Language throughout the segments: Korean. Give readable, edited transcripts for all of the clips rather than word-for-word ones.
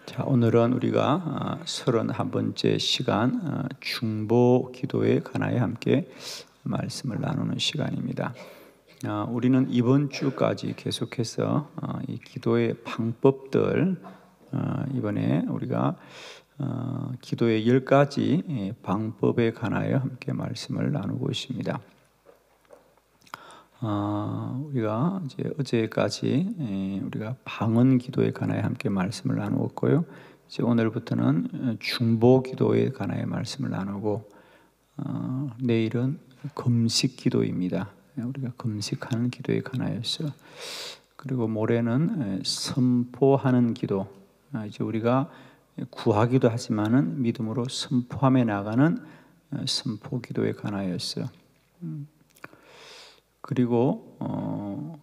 자, 오늘은 우리가 31번째 시간 중보 기도에 관하여 함께 말씀을 나누는 시간입니다. 우리는 이번 주까지 계속해서 이 기도의 방법들, 이번에 우리가 기도의 10가지 방법에 관하여 함께 말씀을 나누고 있습니다. 우리가 이제 어제까지 우리가 방언 기도에 관하여 함께 말씀을 나누었고요. 이제 오늘부터는 중보 기도에 관하여 말씀을 나누고, 내일은 금식 기도입니다. 우리가 금식하는 기도에 관하여서, 그리고 모레는 선포하는 기도. 이제 우리가 구하기도 하지만은 믿음으로 선포하며 나가는 선포 기도에 관하여서. 그리고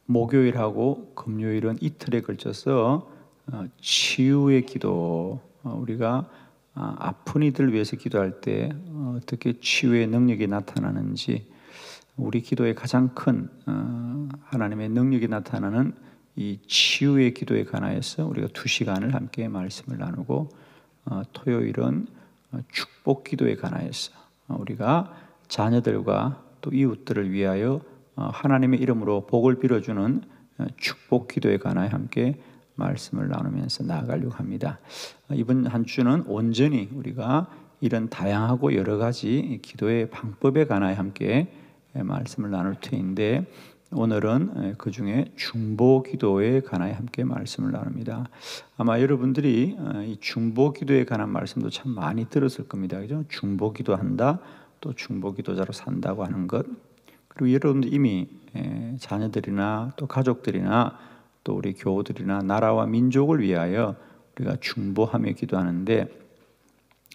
목요일하고 금요일은 이틀에 걸쳐서 치유의 기도, 우리가 아픈 이들 위해서 기도할 때 어떻게 치유의 능력이 나타나는지, 우리 기도의 가장 큰 하나님의 능력이 나타나는 이 치유의 기도에 관하여서 우리가 2시간을 함께 말씀을 나누고, 토요일은 축복 기도에 관하여서 우리가 자녀들과 또 이웃들을 위하여 하나님의 이름으로 복을 빌어주는 축복 기도에 관하여 함께 말씀을 나누면서 나아가려고 합니다. 이번 한 주는 온전히 우리가 이런 다양하고 여러 가지 기도의 방법에 관하여 함께 말씀을 나눌 터인데, 오늘은 그 중에 중보 기도에 관하여 함께 말씀을 나눕니다. 아마 여러분들이 이 중보 기도에 관한 말씀도 참 많이 들었을 겁니다. 그죠? 중보 기도한다, 또 중보 기도자로 산다고 하는 것. 그리고 여러분들 이미 자녀들이나 또 가족들이나 또 우리 교우들이나 나라와 민족을 위하여 우리가 중보하며 기도하는데,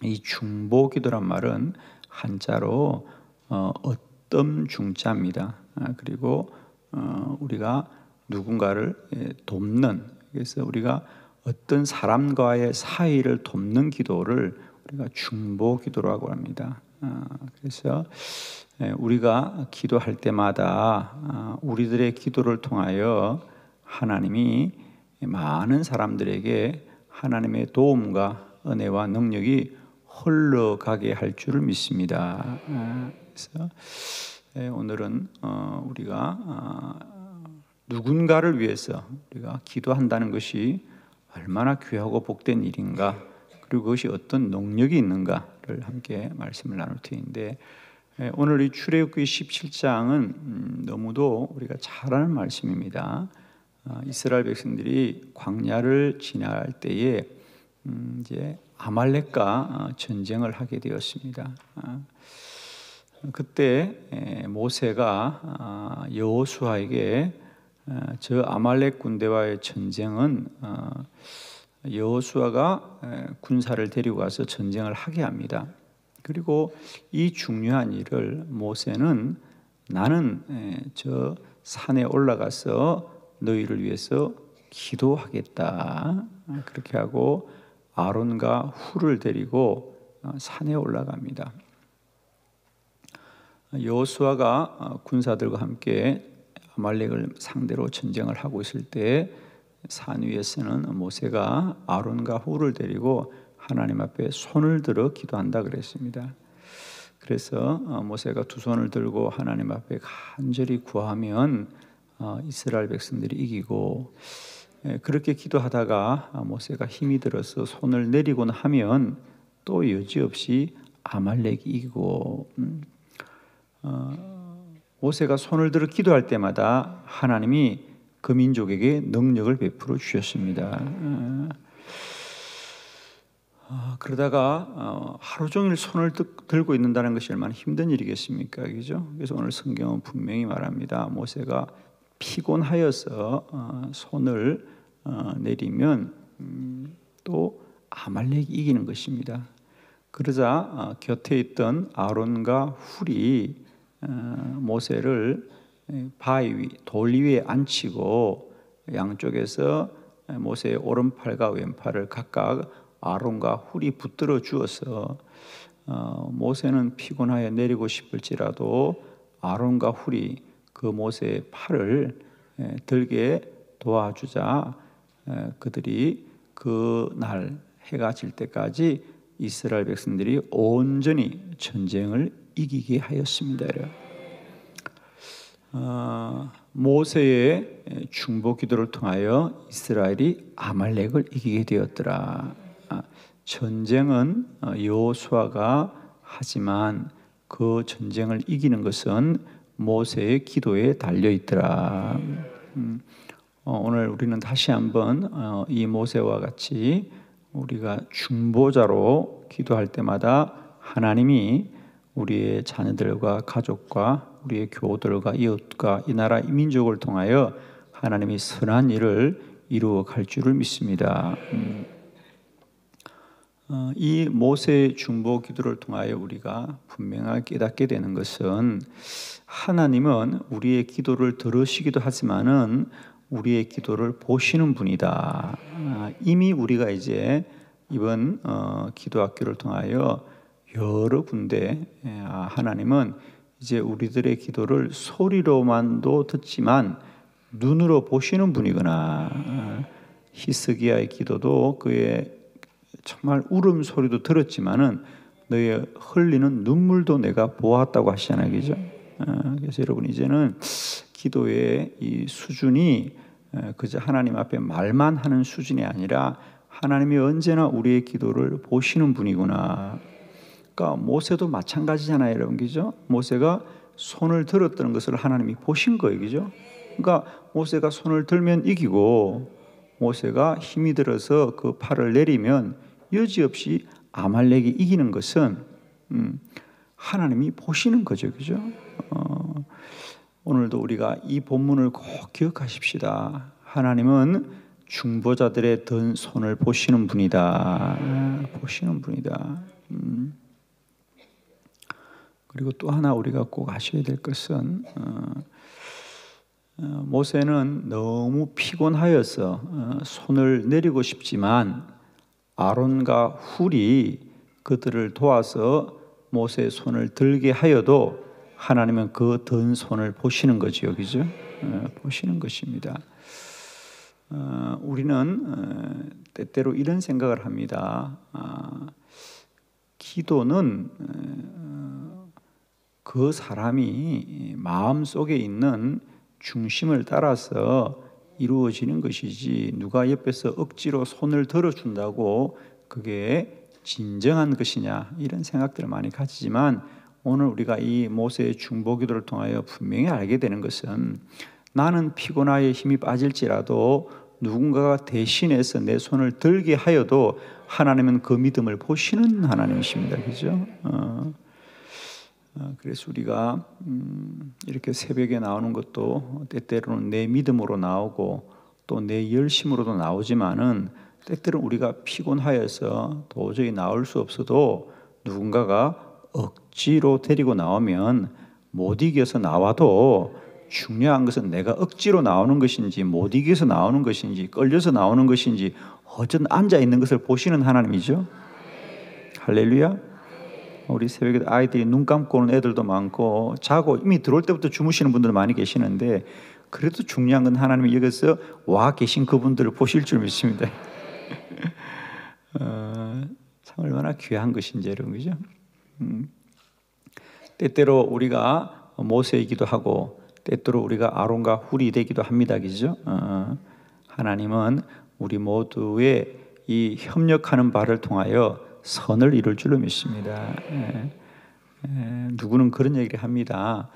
이 중보 기도란 말은 한자로 어떤 중자입니다. 그리고 우리가 누군가를 돕는, 그래서 우리가 어떤 사람과의 사이를 돕는 기도를 우리가 중보 기도라고 합니다. 그래서 우리가 기도할 때마다 우리들의 기도를 통하여 하나님이 많은 사람들에게 하나님의 도움과 은혜와 능력이 흘러가게 할 줄을 믿습니다. 그래서 오늘은 우리가 누군가를 위해서 우리가 기도한다는 것이 얼마나 귀하고 복된 일인가, 그리고 그것이 어떤 능력이 있는가를 함께 말씀을 나눌 터인데, 오늘 이 출애굽기 17장은 너무도 우리가 잘 아는 말씀입니다. 이스라엘 백성들이 광야를 지날 때에 이제 아말렉과 전쟁을 하게 되었습니다. 그때 모세가 여호수아에게 저 아말렉 군대와의 전쟁은 여호수아가 군사를 데리고 가서 전쟁을 하게 합니다. 그리고 이 중요한 일을 모세는 나는 저 산에 올라가서 너희를 위해서 기도하겠다, 그렇게 하고 아론과 훌을 데리고 산에 올라갑니다. 여호수아가 군사들과 함께 아말렉을 상대로 전쟁을 하고 있을 때 산 위에서는 모세가 아론과 훌을 데리고 하나님 앞에 손을 들어 기도한다 그랬습니다. 그래서 모세가 두 손을 들고 하나님 앞에 간절히 구하면 이스라엘 백성들이 이기고, 그렇게 기도하다가 모세가 힘이 들어서 손을 내리고는 하면 또 여지없이 아말렉이 이기고, 모세가 손을 들어 기도할 때마다 하나님이 그 민족에게 능력을 베풀어 주셨습니다. 그러다가 하루 종일 손을 들고 있는다는 것이 얼마나 힘든 일이겠습니까? 그죠? 그래서 오늘 성경은 분명히 말합니다. 모세가 피곤하여서 손을 내리면 또 아말렉이 이기는 것입니다. 그러자 곁에 있던 아론과 훌이 모세를 바위 위, 돌 위에 앉히고 양쪽에서 모세의 오른팔과 왼팔을 각각 아론과 훌이 붙들어 주어서 모세는 피곤하여 내리고 싶을지라도 아론과 훌이 그 모세의 팔을 들게 도와주자 그들이 그 날 해가 질 때까지 이스라엘 백성들이 온전히 전쟁을 이기게 하였습니다. 모세의 중보 기도를 통하여 이스라엘이 아말렉을 이기게 되었더라. 전쟁은 여호수아가 하지만 그 전쟁을 이기는 것은 모세의 기도에 달려 있더라. 오늘 우리는 다시 한번 이 모세와 같이 우리가 중보자로 기도할 때마다 하나님이 우리의 자녀들과 가족과 우리의 교우들과 이웃과 이 나라 이 민족을 통하여 하나님이 선한 일을 이루어 갈 줄을 믿습니다. 이 모세의 중보 기도를 통하여 우리가 분명하게 깨닫게 되는 것은 하나님은 우리의 기도를 들으시기도 하지만은 우리의 기도를 보시는 분이다. 이미 우리가 이제 이번 기도학교를 통하여 여러 군데 하나님은 이제 우리들의 기도를 소리로만도 듣지만 눈으로 보시는 분이구나. 히스기야의 기도도 그의 정말 울음소리도 들었지만은 너의 흘리는 눈물도 내가 보았다고 하시잖아요. 그죠? 그래서 여러분 이제는 기도의 이 수준이 그저 하나님 앞에 말만 하는 수준이 아니라 하나님이 언제나 우리의 기도를 보시는 분이구나. 그러니까 모세도 마찬가지잖아요, 여러분. 그죠? 모세가 손을 들었던 것을 하나님이 보신 거예요. 그죠? 그러니까 모세가 손을 들면 이기고 모세가 힘이 들어서 그 팔을 내리면 여지없이 아말렉이 이기는 것은 하나님이 보시는 거죠. 그죠? 오늘도 우리가 이 본문을 꼭 기억하십시다. 하나님은 중보자들의 든 손을 보시는 분이다. 보시는 분이다. 그리고 또 하나 우리가 꼭 아셔야 될 것은 모세는 너무 피곤하여서 손을 내리고 싶지만 아론과 훌이 그들을 도와서 모세의 손을 들게 하여도 하나님은 그 든 손을 보시는 거죠. 그죠? 보시는 것입니다. 우리는 때때로 이런 생각을 합니다. 기도는 그 사람이 마음속에 있는 중심을 따라서 이루어지는 것이지 누가 옆에서 억지로 손을 들어준다고 그게 진정한 것이냐 이런 생각들을 많이 가지지만 오늘 우리가 이 모세의 중보기도를 통하여 분명히 알게 되는 것은 나는 피곤하여 힘이 빠질지라도 누군가가 대신해서 내 손을 들게 하여도 하나님은 그 믿음을 보시는 하나님이십니다. 그죠? 그래서 우리가 이렇게 새벽에 나오는 것도 때때로는 내 믿음으로 나오고 또 내 열심으로도 나오지만은 때때로는 우리가 피곤하여서 도저히 나올 수 없어도 누군가가 억지로 데리고 나오면 못 이겨서 나와도 중요한 것은 내가 억지로 나오는 것인지 못 이겨서 나오는 것인지 끌려서 나오는 것인지 어쨌든 앉아 있는 것을 보시는 하나님이죠. 할렐루야. 우리 새벽에 아이들이 눈 감고 오는 애들도 많고 자고 이미 들어올 때부터 주무시는 분들 많이 계시는데 그래도 중요한 건 하나님이 여기서 와 계신 그분들을 보실 줄 믿습니다. 참 얼마나 귀한 것인지 여러분. 그죠? 때때로 우리가 모세이기도 하고 때때로 우리가 아론과 훌이 되기도 합니다. 그죠? 하나님은 우리 모두의 이 협력하는 바를 통하여 선을 이룰 줄로 믿습니다. 누구는 그런 얘기를 합니다.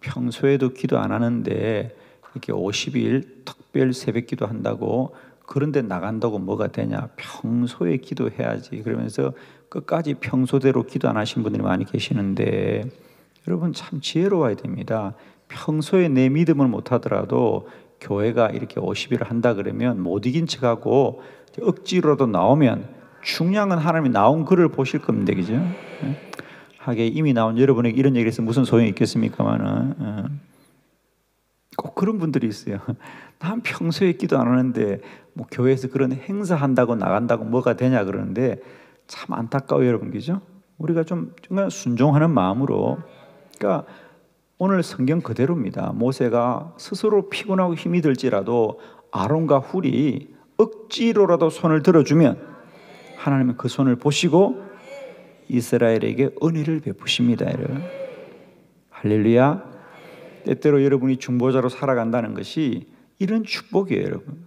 평소에도 기도 안 하는데 이렇게 50일 특별 새벽 기도 한다고 그런데 나간다고 뭐가 되냐? 평소에 기도해야지. 그러면서 끝까지 평소대로 기도 안 하신 분들이 많이 계시는데 여러분 참 지혜로워야 됩니다. 평소에 내 믿음을 못 하더라도 교회가 이렇게 50일을 한다 그러면 못 이긴 척하고 억지로라도 나오면 중요한 건 하나님이 나온 글을 보실 겁니다. 그죠? 하게 이미 나온 여러분에게 이런 얘기를 해서 무슨 소용이 있겠습니까만은 꼭 그런 분들이 있어요. 난 평소에 기도 안 하는데 뭐 교회에서 그런 행사한다고 나간다고 뭐가 되냐 그러는데 참 안타까워요, 여러분. 그죠? 우리가 좀 정말 순종하는 마음으로 그러니까 오늘 성경 그대로입니다. 모세가 스스로 피곤하고 힘이 들지라도 아론과 훌이 억지로라도 손을 들어주면 하나님은 그 손을 보시고 이스라엘에게 은혜를 베푸십니다. 여러분. 할렐루야. 때때로 여러분이 중보자로 살아간다는 것이 이런 축복이에요. 여러분.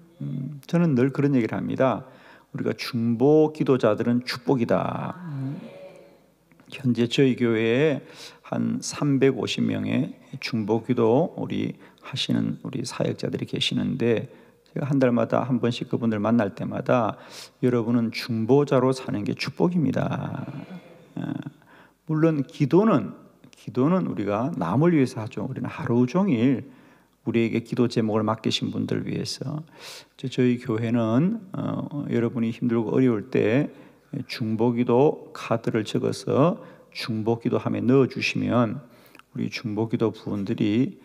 저는 늘 그런 얘기를 합니다. 우리가 중보 기도자들은 축복이다. 현재 저희 교회에 한 350명의 중보 기도 하시는 우리 사역자들이 계시는데, 제가 한 달마다 한 번씩 그분들 만날 때마다 여러분은 중보자로 사는 게 축복입니다. 물론 기도는 우리가 남을 위해서 하죠. 우리는 하루 종일 우리에게 기도 제목을 맡기신 분들을 위해서. 저희 교회는 여러분이 힘들고 어려울 때 중보기도 카드를 적어서 중보기도함에 넣어주시면 우리 중보기도 부원들이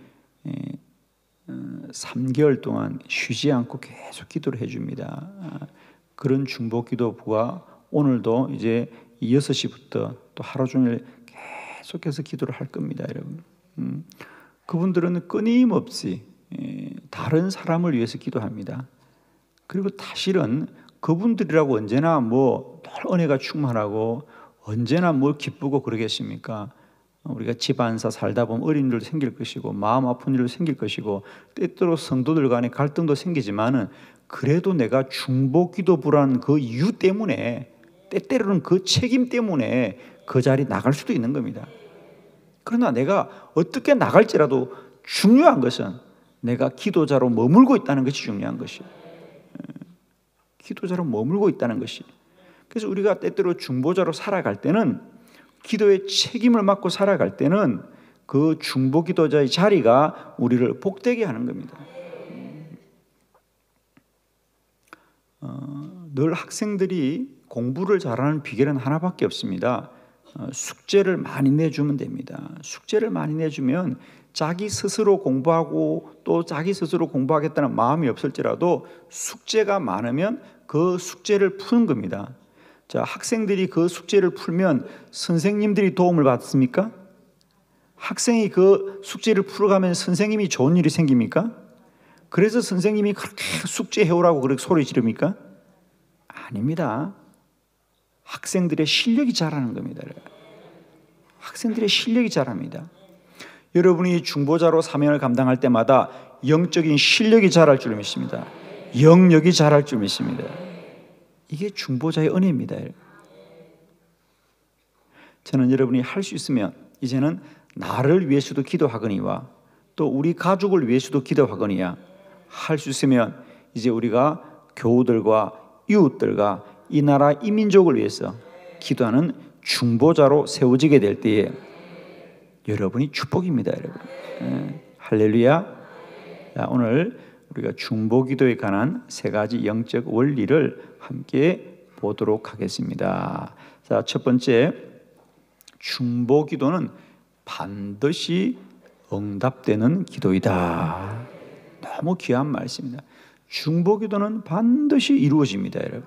3개월 동안 쉬지 않고 계속 기도를 해줍니다. 그런 중보기도부가 오늘도 이제 6시부터 또 하루 종일 계속해서 기도를 할 겁니다. 여러분. 그분들은 끊임없이 다른 사람을 위해서 기도합니다. 그리고 사실은 그분들이라고 언제나 늘 은혜가 충만하고 언제나 기쁘고 그러겠습니까? 우리가 집안사 살다 보면 어린 일도 생길 것이고 마음 아픈 일도 생길 것이고 때때로 성도들 간에 갈등도 생기지만은 그래도 내가 중보기도부라는 그 이유 때문에, 때때로는 그 책임 때문에 그 자리 나갈 수도 있는 겁니다. 그러나 내가 어떻게 나갈지라도 중요한 것은 내가 기도자로 머물고 있다는 것이 중요한 것이에요. 기도자로 머물고 있다는 것이. 그래서 우리가 때때로 중보자로 살아갈 때는, 기도의 책임을 맡고 살아갈 때는 그 중보기도자의 자리가 우리를 복되게 하는 겁니다. 늘 학생들이 공부를 잘하는 비결은 하나밖에 없습니다. 숙제를 많이 내주면 됩니다. 숙제를 많이 내주면 자기 스스로 공부하고 또 자기 스스로 공부하겠다는 마음이 없을지라도 숙제가 많으면 그 숙제를 푸는 겁니다. 자, 학생들이 그 숙제를 풀면 선생님들이 도움을 받습니까? 학생이 그 숙제를 풀어가면 선생님이 좋은 일이 생깁니까? 그래서 선생님이 그렇게 숙제 해오라고 그렇게 소리 지릅니까? 아닙니다. 학생들의 실력이 자라는 겁니다. 학생들의 실력이 자랍니다. 여러분이 중보자로 사명을 감당할 때마다 영적인 실력이 자랄 줄 믿습니다. 영역이 자랄 줄 믿습니다. 이게 중보자의 은혜입니다. 저는 여러분이 할 수 있으면 이제는 나를 위해서도 기도하거니와 또 우리 가족을 위해서도 기도하거니와 할 수 있으면 이제 우리가 교우들과 이웃들과 이 나라 이 민족을 위해서 기도하는 중보자로 세워지게 될 때에 여러분이 축복입니다. 여러분. 할렐루야. 자, 오늘 우리가 중보기도에 관한 3가지 영적 원리를 함께 보도록 하겠습니다. 자, 첫 번째, 중보기도는 반드시 응답되는 기도이다. 너무 귀한 말씀입니다. 중보기도는 반드시 이루어집니다, 여러분.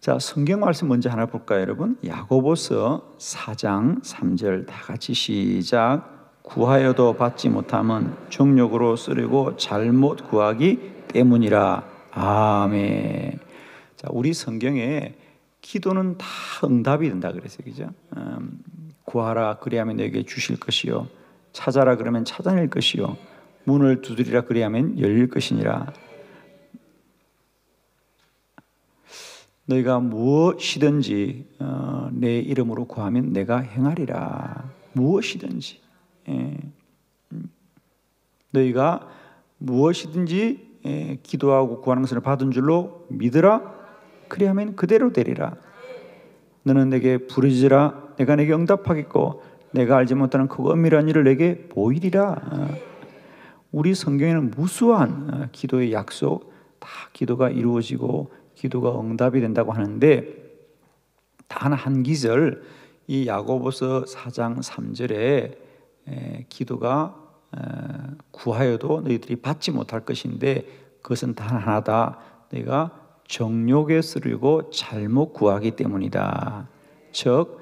자, 성경 말씀 먼저 하나 볼까요, 여러분? 야고보서 4장 3절 다 같이 시작. 구하여도 받지 못함은 정욕으로 쓰려고 잘못 구하기 때문이라. 아멘. 자, 우리 성경에 기도는 다 응답이 된다 그랬어요, 그죠? 구하라 그리하면 너에게 주실 것이요, 찾아라 그러면 찾아낼 것이요, 문을 두드리라 그리하면 열릴 것이니라. 너희가 무엇이든지 내 이름으로 구하면 내가 행하리라. 무엇이든지. 너희가 무엇이든지 기도하고 구하는 것을 받은 줄로 믿으라. 그리하면 그대로 되리라. 너는 내게 부르짖으라. 내가 내게 응답하겠고 내가 알지 못하는 크고 은밀한 일을 내게 보이리라. 우리 성경에는 무수한 기도의 약속, 다 기도가 이루어지고 기도가 응답이 된다고 하는데, 단 한 기절 이 야고보서 4장 3절에 기도가 구하여도 너희들이 받지 못할 것인데 그것은 단 하나다. 너희가 정욕에 쓰려고 잘못 구하기 때문이다. 즉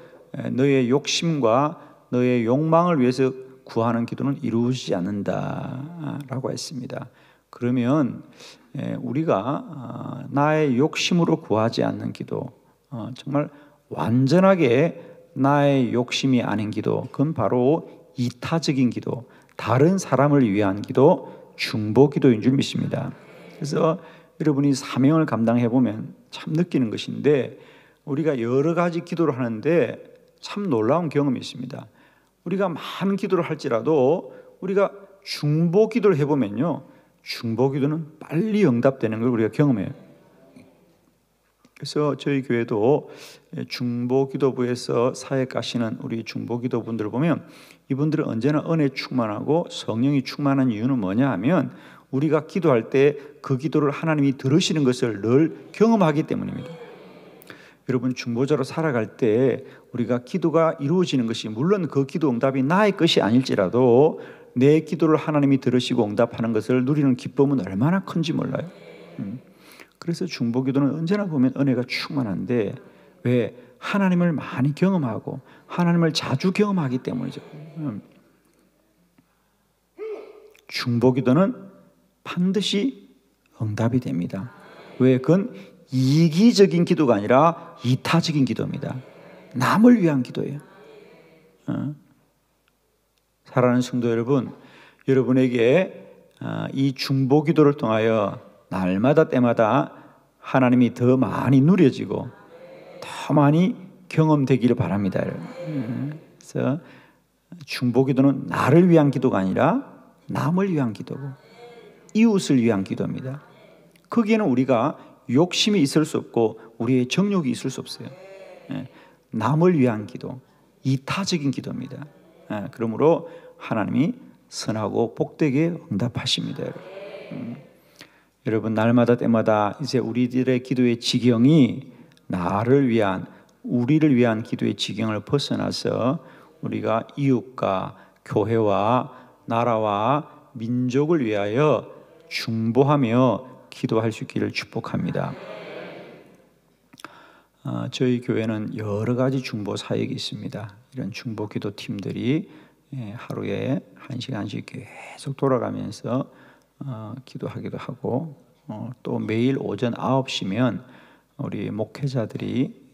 너의 욕심과 너의 욕망을 위해서 구하는 기도는 이루어지지 않는다라고 했습니다. 그러면 우리가 나의 욕심으로 구하지 않는 기도, 정말 완전하게 나의 욕심이 아닌 기도, 그건 바로 이타적인 기도, 다른 사람을 위한 기도, 중보기도인 줄 믿습니다. 그래서 여러분이 사명을 감당해 보면 참 느끼는 것인데, 우리가 여러 가지 기도를 하는데 참 놀라운 경험이 있습니다. 우리가 많은 기도를 할지라도 우리가 중보기도를 해보면요, 중보기도는 빨리 응답되는 걸 우리가 경험해요. 그래서 저희 교회도 중보기도부에서 사역 하시는 우리 중보기도분들을 보면 이분들은 언제나 은혜 충만하고 성령이 충만한 이유는 뭐냐 하면, 우리가 기도할 때 그 기도를 하나님이 들으시는 것을 늘 경험하기 때문입니다. 여러분, 중보자로 살아갈 때 우리가 기도가 이루어지는 것이, 물론 그 기도 응답이 나의 것이 아닐지라도 내 기도를 하나님이 들으시고 응답하는 것을 누리는 기쁨은 얼마나 큰지 몰라요. 그래서 중보기도는 언제나 보면 은혜가 충만한데, 왜? 하나님을 많이 경험하고 하나님을 자주 경험하기 때문이죠. 중보기도는 반드시 응답이 됩니다. 왜? 그건 이기적인 기도가 아니라 이타적인 기도입니다. 남을 위한 기도예요. 사랑하는 성도 여러분, 여러분에게 이 중보기도를 통하여 날마다 때마다 하나님이 더 많이 누려지고 더 많이 경험되기를 바랍니다. 그래서 중보기도는 나를 위한 기도가 아니라 남을 위한 기도고 이웃을 위한 기도입니다. 거기에는 우리가 욕심이 있을 수 없고 우리의 정욕이 있을 수 없어요. 남을 위한 기도, 이타적인 기도입니다. 그러므로 하나님이 선하고 복되게 응답하십니다. 여러분, 날마다 때마다 이제 우리들의 기도의 지경이 나를 위한, 우리를 위한 기도의 지경을 벗어나서 우리가 이웃과 교회와 나라와 민족을 위하여 중보하며 기도할 수 있기를 축복합니다. 저희 교회는 여러 가지 중보 사역이 있습니다. 이런 중보 기도 팀들이 하루에 1시간씩 계속 돌아가면서 기도하기도 하고, 또 매일 오전 9시면 우리 목회자들이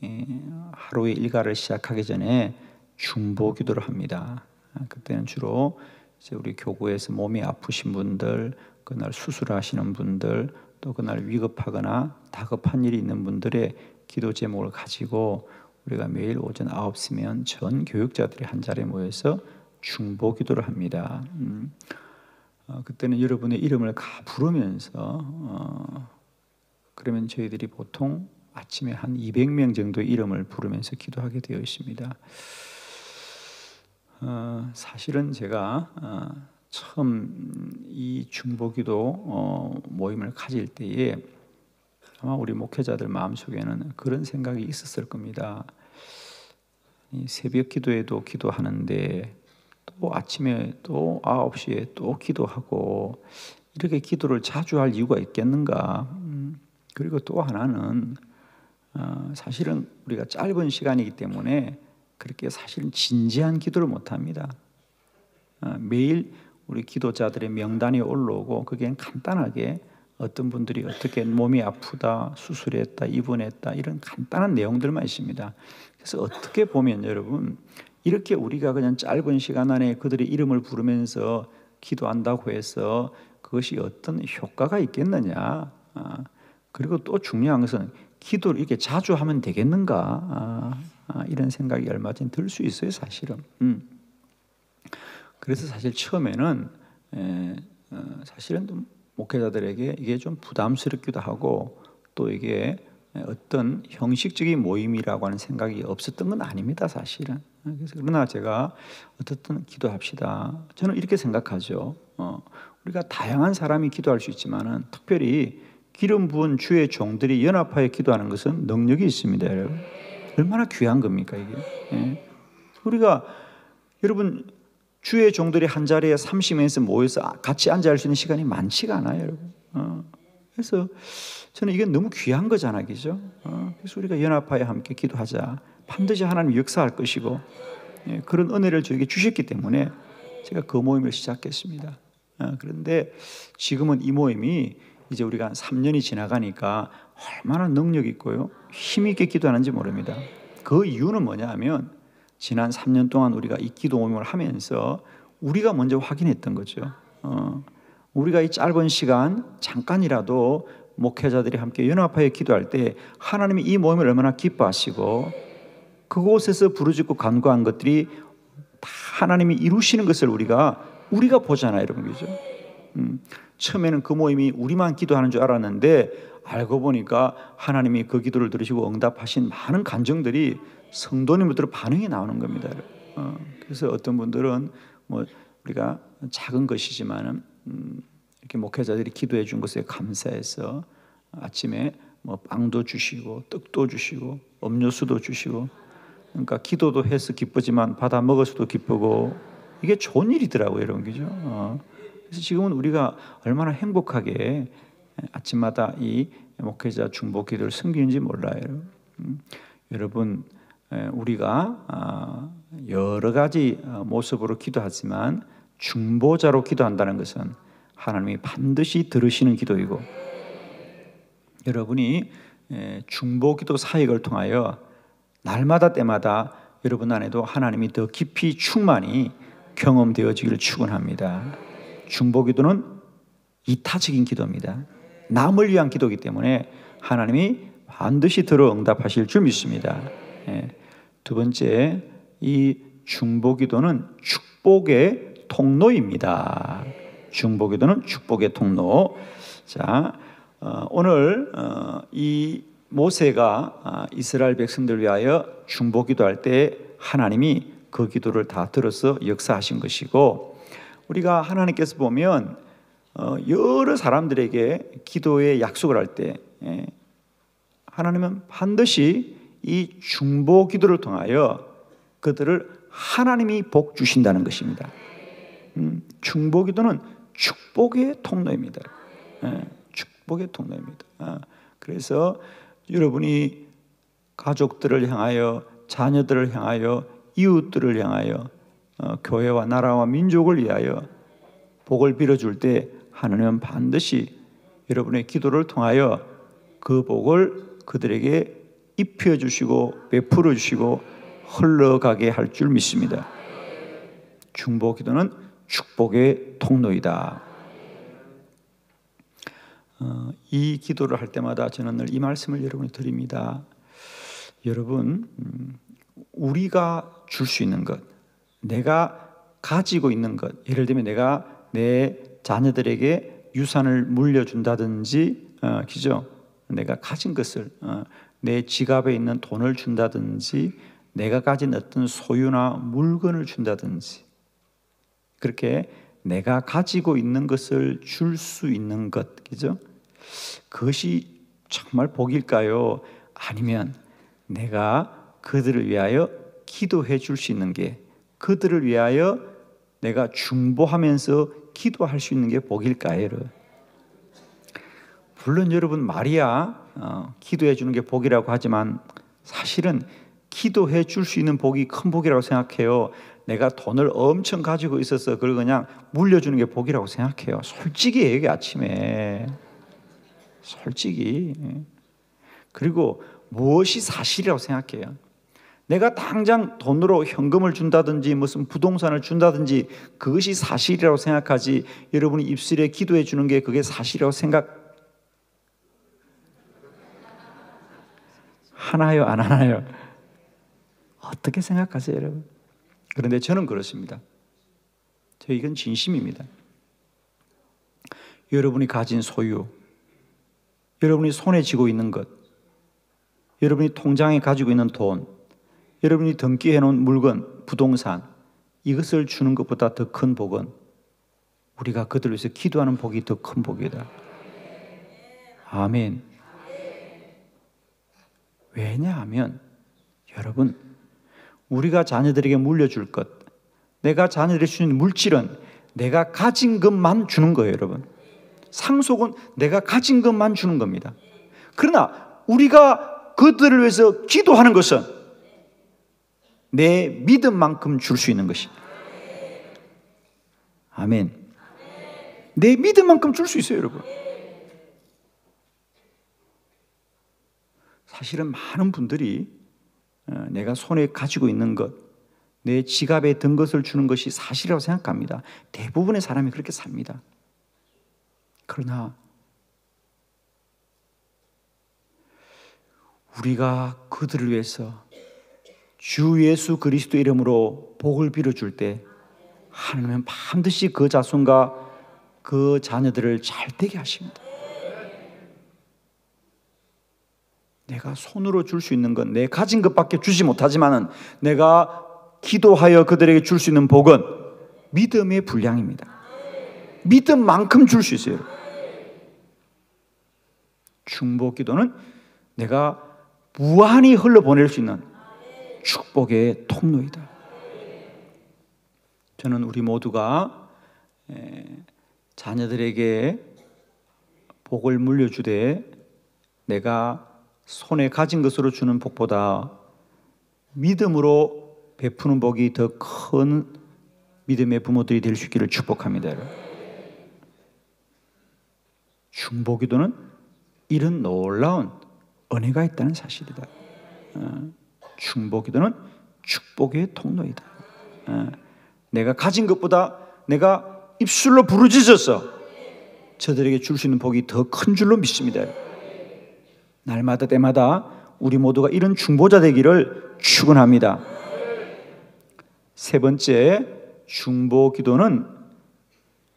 하루의 일과를 시작하기 전에 중보 기도를 합니다. 그때는 주로 이제 우리 교구에서 몸이 아프신 분들, 그날 수술하시는 분들, 또 그날 위급하거나 다급한 일이 있는 분들의 기도 제목을 가지고 우리가 매일 오전 9시면 전 교육자들이 한 자리에 모여서 중보 기도를 합니다. 그때는 여러분의 이름을 부르면서 그러면 저희들이 보통 아침에 한 200명 정도의 이름을 부르면서 기도하게 되어 있습니다. 사실은 제가 처음 이 중보기도 모임을 가질 때에 아마 우리 목회자들 마음속에는 그런 생각이 있었을 겁니다. 이 새벽 기도에도 기도하는데 또 아침에 또 9시에 또 기도하고 이렇게 기도를 자주 할 이유가 있겠는가. 그리고 또 하나는 사실은 우리가 짧은 시간이기 때문에 그렇게 사실은 진지한 기도를 못합니다. 매일 우리 기도자들의 명단이 올라오고 그게 간단하게 어떤 분들이 어떻게 몸이 아프다, 수술했다, 입원했다 이런 간단한 내용들만 있습니다. 그래서 어떻게 보면 여러분, 이렇게 우리가 그냥 짧은 시간 안에 그들의 이름을 부르면서 기도한다고 해서 그것이 어떤 효과가 있겠느냐. 그리고 또 중요한 것은 기도를 이렇게 자주 하면 되겠는가. 이런 생각이 얼마 전에 들 수 있어요, 사실은. 그래서 사실 처음에는 사실은 좀 목회자들에게 이게 좀 부담스럽기도 하고 또 이게 어떤 형식적인 모임이라고 하는 생각이 없었던 건 아닙니다, 사실은. 그래서 그러나 제가 어떻든 기도합시다. 저는 이렇게 생각하죠. 우리가 다양한 사람이 기도할 수 있지만은 특별히 기름 부은 주의 종들이 연합하여 기도하는 것은 능력이 있습니다, 여러분. 얼마나 귀한 겁니까, 이게? 우리가 여러분 주의 종들이 한 자리에 30명에서 모여서 같이 앉아 할 수 있는 시간이 많지가 않아요, 여러분. 그래서 저는 이게 너무 귀한 거잖아, 그죠? 그래서 우리가 연합하여 함께 기도하자. 반드시 하나님 역사할 것이고 그런 은혜를 저에게 주셨기 때문에 제가 그 모임을 시작했습니다. 그런데 지금은 이 모임이 이제 우리가 한 3년이 지나가니까 얼마나 능력 있고요, 힘 있게 기도하는지 모릅니다. 그 이유는 뭐냐 하면 지난 3년 동안 우리가 이 기도 모임을 하면서 우리가 먼저 확인했던 거죠. 우리가 이 짧은 시간 잠깐이라도 목회자들이 함께 연합하여 기도할 때 하나님이 이 모임을 얼마나 기뻐하시고 그곳에서 부르짖고 간구한 것들이 다 하나님이 이루시는 것을 우리가 보잖아요, 여러분. 그죠? 처음에는 그 모임이 우리만 기도하는 줄 알았는데 알고 보니까 하나님이 그 기도를 들으시고 응답하신 많은 간증들이 성도님들로 반응이 나오는 겁니다. 그래서 어떤 분들은 뭐 우리가 작은 것이지만은 이렇게 목회자들이 기도해 준 것에 감사해서 아침에 뭐 빵도 주시고 떡도 주시고 음료수도 주시고, 그러니까 기도도 해서 기쁘지만 받아 먹어서도 기쁘고, 이게 좋은 일이더라고요, 여러분. 그죠? 그래서 지금은 우리가 얼마나 행복하게 아침마다 이 목회자 중보 기도를 섬기는지 몰라요. 여러분, 우리가 여러 가지 모습으로 기도하지만 중보자로 기도한다는 것은 하나님이 반드시 들으시는 기도이고, 여러분이 중보기도 사역을 통하여 날마다 때마다 여러분 안에도 하나님이 더 깊이 충만히 경험되어지기를 축원합니다. 중보기도는 이타적인 기도입니다. 남을 위한 기도이기 때문에 하나님이 반드시 들어 응답하실 줄 믿습니다. 두 번째, 이 중보기도는 축복의 통로입니다. 중보기도는 축복의 통로. 자, 오늘 이 모세가 이스라엘 백성들 위하여 중보기도할 때 하나님이 그 기도를 다 들어서 역사하신 것이고, 우리가 하나님께서 보면 여러 사람들에게 기도의 약속을 할 때 하나님은 반드시 이 중보기도를 통하여 그들을 하나님이 복 주신다는 것입니다. 중보기도는 축복의 통로입니다. 축복의 통로입니다. 그래서 여러분이 가족들을 향하여, 자녀들을 향하여, 이웃들을 향하여, 교회와 나라와 민족을 위하여 복을 빌어줄 때 하나님은 반드시 여러분의 기도를 통하여 그 복을 그들에게 입혀주시고 베풀어 주시고 흘러가게 할 줄 믿습니다. 중보기도는 축복의 통로이다. 이 기도를 할 때마다 저는 늘 이 말씀을 여러분이 드립니다. 여러분, 우리가 줄 수 있는 것, 내가 가지고 있는 것, 예를 들면 내가 내 자녀들에게 유산을 물려준다든지, 그죠? 내가 가진 것을, 내 지갑에 있는 돈을 준다든지, 내가 가진 어떤 소유나 물건을 준다든지, 그렇게 내가 가지고 있는 것을 줄 수 있는 것, 그죠? 그것이 정말 복일까요? 아니면 내가 그들을 위하여 기도해 줄 수 있는 게, 그들을 위하여 내가 중보하면서 기도할 수 있는 게 복일까요? 물론 여러분, 마리아 기도해 주는 게 복이라고 하지만 사실은 기도해 줄 수 있는 복이 큰 복이라고 생각해요. 내가 돈을 엄청 가지고 있어서 그걸 그냥 물려주는 게 복이라고 생각해요. 솔직히 얘기, 아침에 솔직히. 그리고 무엇이 사실이라고 생각해요? 내가 당장 돈으로 현금을 준다든지 무슨 부동산을 준다든지 그것이 사실이라고 생각하지, 여러분이 입술에 기도해 주는 게 그게 사실이라고 하나요, 안 하나요? 어떻게 생각하세요, 여러분? 그런데 저는 그렇습니다. 이건 진심입니다. 여러분이 가진 소유, 여러분이 손에 쥐고 있는 것, 여러분이 통장에 가지고 있는 돈, 여러분이 등기해 놓은 물건, 부동산, 이것을 주는 것보다 더 큰 복은 우리가 그들을 위해서 기도하는 복이 더 큰 복이다. 아멘. 왜냐하면 여러분, 우리가 자녀들에게 물려줄 것, 내가 자녀들에게 주는 물질은 내가 가진 것만 주는 거예요, 여러분. 상속은 내가 가진 것만 주는 겁니다. 그러나 우리가 그들을 위해서 기도하는 것은 내 믿음만큼 줄 수 있는 것입니다. 아멘. 내 믿음만큼 줄 수 있어요, 여러분. 사실은 많은 분들이 내가 손에 가지고 있는 것, 내 지갑에 든 것을 주는 것이 사실이라고 생각합니다. 대부분의 사람이 그렇게 삽니다. 그러나 우리가 그들을 위해서 주 예수 그리스도 이름으로 복을 빌어줄 때 하나님은 반드시 그 자손과 그 자녀들을 잘 되게 하십니다. 내가 손으로 줄 수 있는 건 내 가진 것밖에 주지 못하지만은 내가 기도하여 그들에게 줄 수 있는 복은 믿음의 분량입니다. 믿음만큼 줄 수 있어요. 중보 기도는 내가 무한히 흘러보낼 수 있는 축복의 통로이다. 저는 우리 모두가 자녀들에게 복을 물려주되 내가 손에 가진 것으로 주는 복보다 믿음으로 베푸는 복이 더 큰 믿음의 부모들이 될 수 있기를 축복합니다. 중보기도는 이런 놀라운 은혜가 있다는 사실이다. 중보기도는 축복의 통로이다. 내가 가진 것보다 내가 입술로 부르짖어서 저들에게 줄 수 있는 복이 더 큰 줄로 믿습니다. 날마다 때마다 우리 모두가 이런 중보자 되기를 축원합니다. 세 번째, 중보 기도는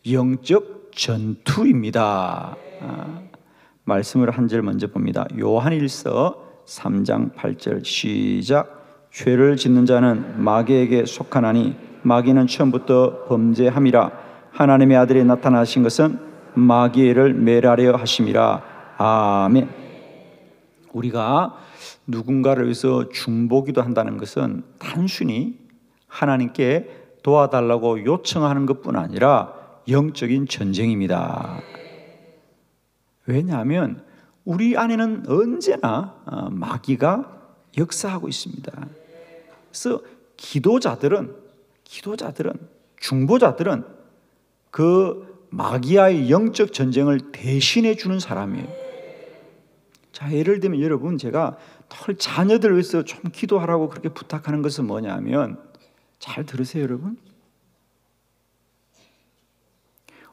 영적 전투입니다. 말씀을 한 절 먼저 봅니다. 요한일서 3장 8절 시작. 죄를 짓는 자는 마귀에게 속하나니 마귀는 처음부터 범죄함이라. 하나님의 아들이 나타나신 것은 마귀를 멸하려 하심이라. 아멘. 우리가 누군가를 위해서 중보기도 한다는 것은 단순히 하나님께 도와달라고 요청하는 것뿐 아니라 영적인 전쟁입니다. 왜냐하면 우리 안에는 언제나 마귀가 역사하고 있습니다. 그래서 기도자들은 중보자들은 그 마귀와의 영적 전쟁을 대신해 주는 사람이에요. 자, 예를 들면 여러분, 제가 자녀들 위해서 좀 기도하라고 그렇게 부탁하는 것은 뭐냐면, 잘 들으세요 여러분.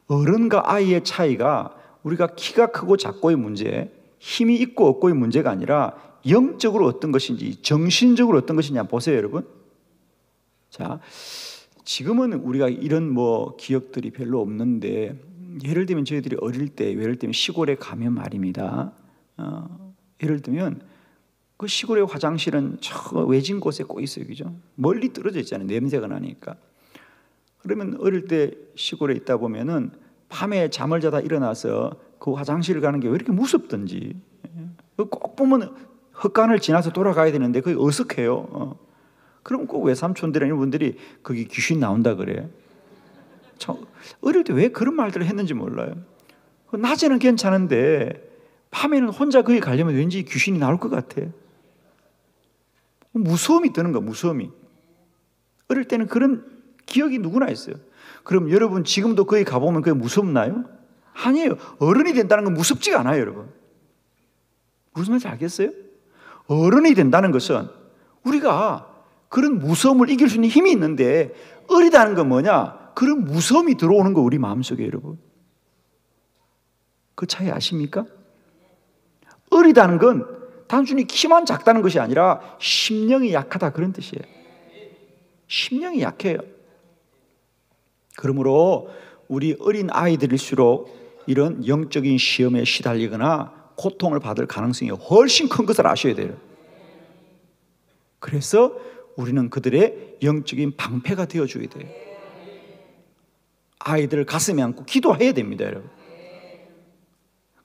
어른과 아이의 차이가 우리가 키가 크고 작고의 문제, 힘이 있고 없고의 문제가 아니라 영적으로 어떤 것인지, 정신적으로 어떤 것이냐 보세요 여러분. 자, 지금은 우리가 이런 기억들이 별로 없는데, 예를 들면 저희들이 어릴 때, 예를 들면 시골에 가면 말입니다. 예를 들면 그 시골의 화장실은 저 외진 곳에 꼭 있어요, 그죠? 멀리 떨어져 있잖아요. 냄새가 나니까. 그러면 어릴 때 시골에 있다 보면은 밤에 잠을 자다 일어나서 그 화장실을 가는 게 왜 이렇게 무섭던지. 꼭 보면 헛간을 지나서 돌아가야 되는데 거기 어색해요. 그럼 꼭 외삼촌들이나 이런 분들이 거기 귀신 나온다 그래. 어릴 때 왜 그런 말들을 했는지 몰라요. 낮에는 괜찮은데 밤에는 혼자 거기 가려면 왠지 귀신이 나올 것 같아. 무서움이 드는 거야, 무서움이. 어릴 때는 그런 기억이 누구나 있어요. 그럼 여러분 지금도 거기 가보면 그게 무섭나요? 아니에요. 어른이 된다는 건 무섭지가 않아요, 여러분. 무슨 말인지 알겠어요? 어른이 된다는 것은 우리가 그런 무서움을 이길 수 있는 힘이 있는데, 어리다는 건 뭐냐? 그런 무서움이 들어오는 거, 우리 마음속에. 여러분, 그 차이 아십니까? 어리다는 건 단순히 키만 작다는 것이 아니라 심령이 약하다, 그런 뜻이에요. 심령이 약해요. 그러므로 우리 어린 아이들일수록 이런 영적인 시험에 시달리거나 고통을 받을 가능성이 훨씬 큰 것을 아셔야 돼요. 그래서 우리는 그들의 영적인 방패가 되어줘야 돼요. 아이들을 가슴에 안고 기도해야 됩니다, 여러분.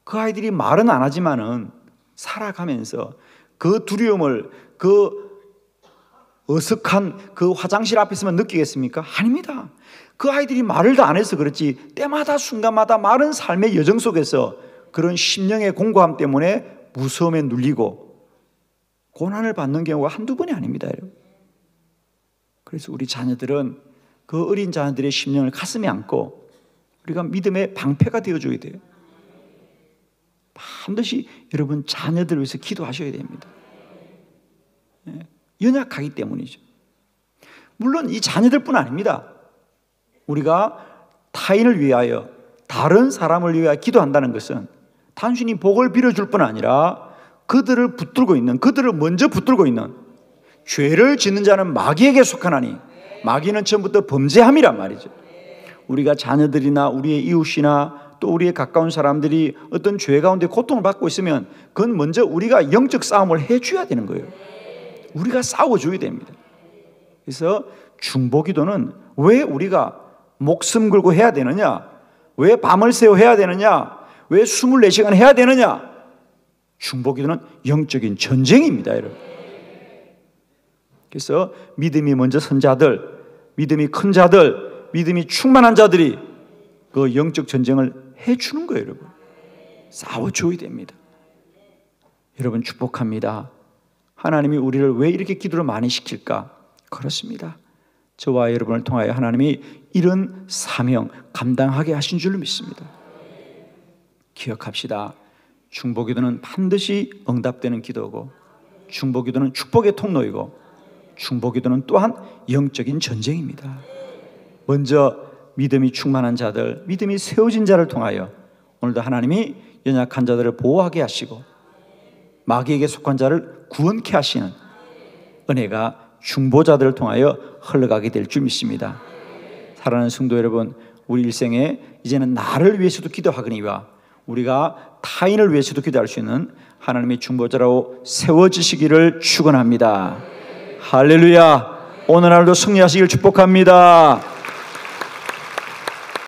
그 아이들이 말은 안 하지만은 살아가면서 그 두려움을, 그 어색한 그 화장실 앞에서만 느끼겠습니까? 아닙니다. 그 아이들이 말을 다 안 해서 그렇지, 때마다 순간마다 마른 삶의 여정 속에서 그런 심령의 공고함 때문에 무서움에 눌리고 고난을 받는 경우가 한두 번이 아닙니다, 여러분. 그래서 우리 자녀들은 그 어린 자녀들의 심령을 가슴에 안고 우리가 믿음의 방패가 되어줘야 돼요. 반드시 여러분 자녀들을 위해서 기도하셔야 됩니다. 연약하기 때문이죠. 물론 이 자녀들뿐 아닙니다. 우리가 타인을 위하여, 다른 사람을 위하여 기도한다는 것은 단순히 복을 빌어줄 뿐 아니라 그들을 붙들고 있는, 그들을 먼저 붙들고 있는, 죄를 짓는 자는 마귀에게 속하나니 마귀는 처음부터 범죄함이란 말이죠. 우리가 자녀들이나 우리의 이웃이나 또 우리의 가까운 사람들이 어떤 죄 가운데 고통을 받고 있으면 그건 먼저 우리가 영적 싸움을 해줘야 되는 거예요. 우리가 싸워줘야 됩니다. 그래서 중보기도는 왜 우리가 목숨 걸고 해야 되느냐, 왜 밤을 새워 해야 되느냐, 왜 24시간 해야 되느냐. 중보기도는 영적인 전쟁입니다, 여러분. 그래서 믿음이 먼저 선 자들, 믿음이 큰 자들, 믿음이 충만한 자들이 그 영적 전쟁을 해주는 거예요, 여러분. 싸워줘야 됩니다. 여러분 축복합니다. 하나님이 우리를 왜 이렇게 기도를 많이 시킬까? 그렇습니다. 저와 여러분을 통하여 하나님이 이런 사명 감당하게 하신 줄로 믿습니다. 기억합시다. 중보기도는 반드시 응답되는 기도고, 중보기도는 축복의 통로이고, 중보기도는 또한 영적인 전쟁입니다. 먼저 믿음이 충만한 자들, 믿음이 세워진 자를 통하여 오늘도 하나님이 연약한 자들을 보호하게 하시고 마귀에게 속한 자를 구원케 하시는 은혜가 중보자들을 통하여 흘러가게 될 줄 믿습니다. 사랑하는 성도 여러분, 우리 일생에 이제는 나를 위해서도 기도하거니와 우리가 타인을 위해서도 기도할 수 있는 하나님의 중보자로 세워지시기를 축원합니다. 할렐루야. 오늘 하루도 승리하시길 축복합니다.